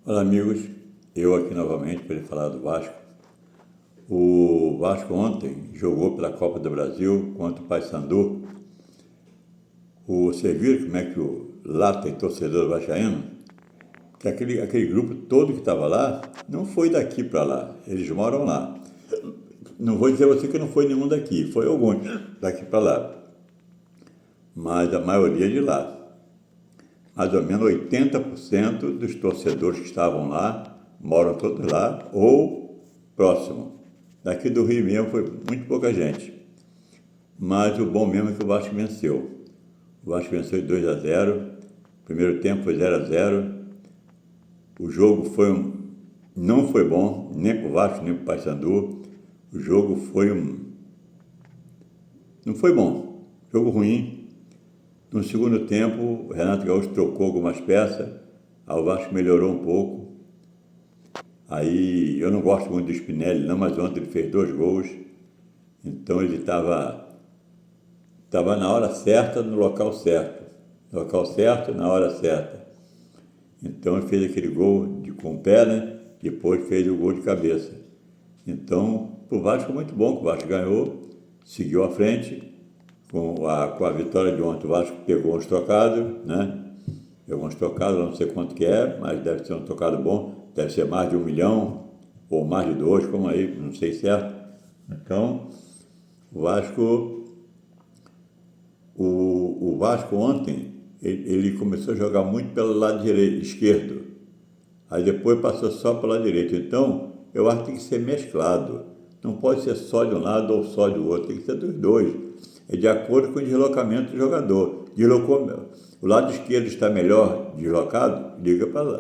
Olá, amigos. Eu aqui novamente para falar do Vasco. O Vasco ontem jogou pela Copa do Brasil contra o Paysandu. Você viu como é que lá tem torcedor vascaíno? Que aquele grupo todo que estava lá não foi daqui para lá. Eles moram lá. Não vou dizer a você que não foi nenhum daqui, foi alguns daqui para lá. Mas a maioria de lá. Mais ou menos 80% dos torcedores que estavam lá moram todos lá ou próximo. Daqui do Rio mesmo foi muito pouca gente. Mas o bom mesmo é que o Vasco venceu. O Vasco venceu de 2-0. Primeiro tempo foi 0-0. O jogo não foi bom, nem para o Vasco, nem para o Paysandu. O jogo não foi bom. Jogo ruim. No segundo tempo, o Renato Gaúcho trocou algumas peças. Aí o Vasco melhorou um pouco. Aí eu não gosto muito do Spinelli, não, mas ontem ele fez 2 gols. Então ele estava na hora certa, no local certo. No local certo, na hora certa. Então ele fez aquele gol com o pé, né? Depois fez o gol de cabeça. Então, para o Vasco foi muito bom, que o Vasco ganhou, seguiu à frente. Com a vitória de ontem, o Vasco pegou uns trocados, né? Pegou uns trocados, não sei quanto que é, mas deve ser um trocado bom. Deve ser mais de 1 milhão, ou mais de 2, como aí, não sei certo. Então, o Vasco ontem, ele começou a jogar muito pelo lado esquerdo. Aí depois passou só pelo lado direito. Então, eu acho que tem que ser mesclado. Não pode ser só de um lado ou só do outro, tem que ser dos dois. É de acordo com o deslocamento do jogador. O lado esquerdo está melhor deslocado,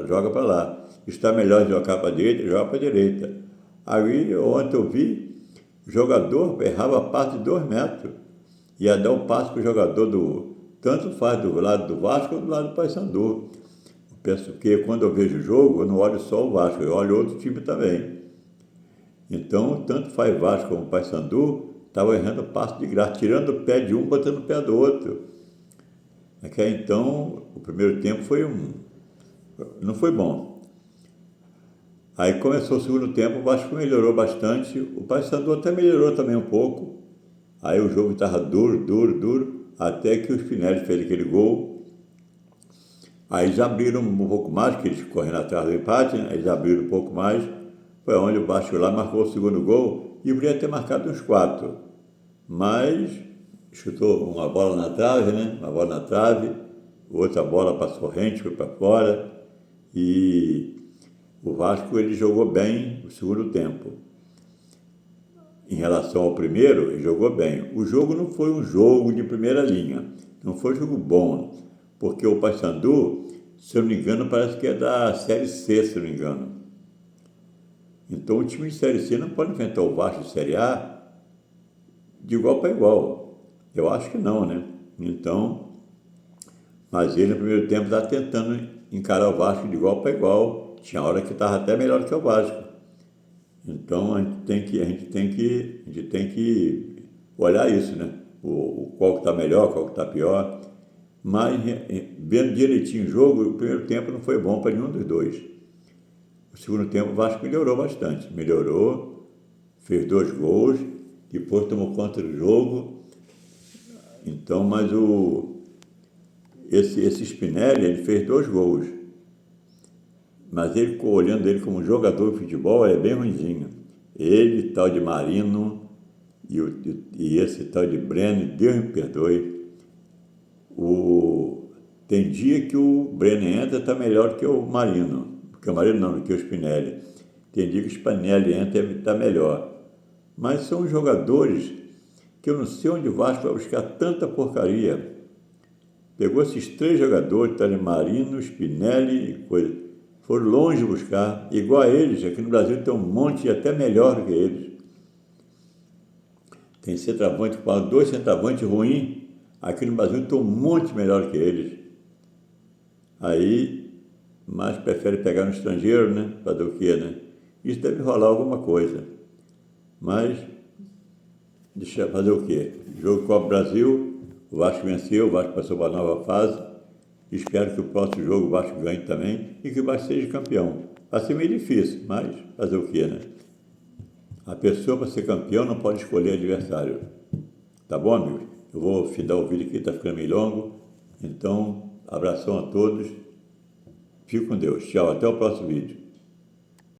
joga para lá. Está melhor deslocar para a direita, joga para a direita. Aí ontem eu vi, o jogador errava a parte de 2 metros. Ia dar um passo para o jogador tanto faz do lado do Vasco quanto do lado do Paysandu. Eu penso que quando eu vejo o jogo, eu não olho só o Vasco, eu olho outro time também. Então, tanto faz Vasco como Paysandu, estava errando passo de graça, tirando o pé de um, botando o pé do outro. Então, o primeiro tempo não foi bom. Aí começou o segundo tempo, o Vasco melhorou bastante, o Paysandu até melhorou também um pouco. Aí o jogo estava duro, até que o Spinelli fez aquele gol. Aí eles abriram um pouco mais, que eles correndo atrás do empate, né? Eles abriram um pouco mais. Foi onde o Vasco lá marcou o segundo gol e poderia ter marcado uns 4. Mas chutou uma bola na trave, né? Uma bola na trave, outra bola passou rente, foi para fora. E o Vasco ele jogou bem o segundo tempo. Em relação ao primeiro, ele jogou bem. O jogo não foi um jogo de primeira linha, não foi um jogo bom, porque o Paysandu, se eu não me engano, parece que é da Série C, se eu não me engano. Então o time de Série C não pode enfrentar o Vasco de Série A de igual para igual. Eu acho que não, né? Então, mas ele no primeiro tempo estava tentando encarar o Vasco de igual para igual. Tinha hora que estava até melhor que o Vasco. Então a gente tem que olhar isso, né? Qual que está melhor, qual que está pior. Mas vendo direitinho o jogo, o primeiro tempo não foi bom para nenhum dos dois. O segundo tempo o Vasco melhorou bastante. Melhorou, fez 2 gols, depois tomou conta do jogo. Então, mas esse Spinelli, ele fez 2 gols. Mas ele, olhando ele como jogador de futebol, é bem ruinzinho. Ele, tal de Marino, e esse tal de Breno, Deus me perdoe. Tem dia que o Breno entra está melhor que o Marino. Que o Marino não, que o Spinelli. Tem dia que o Spinelli entra e está melhor. Mas são jogadores que eu não sei onde o Vasco vai buscar tanta porcaria. Pegou esses 3 jogadores, Marino, Spinelli e coisa. Foram longe buscar, igual a eles. Aqui no Brasil tem um monte até melhor do que eles. Tem centroavante, 2 centroavantes ruins. Aqui no Brasil tem um monte melhor que eles. Aí, mas prefere pegar no estrangeiro, né? Fazer o quê, né? Isso deve rolar alguma coisa. Mas, deixa eu fazer o quê? Jogo Copa Brasil, o Vasco venceu, o Vasco passou para a nova fase. Espero que o próximo jogo o Vasco ganhe também e que o Vasco seja campeão. Vai ser meio difícil, mas fazer o quê, né? A pessoa, para ser campeão, não pode escolher adversário. Tá bom, amigos? Eu vou findar o vídeo aqui, tá ficando meio longo. Então, abração a todos. Fique com Deus. Tchau, até o próximo vídeo.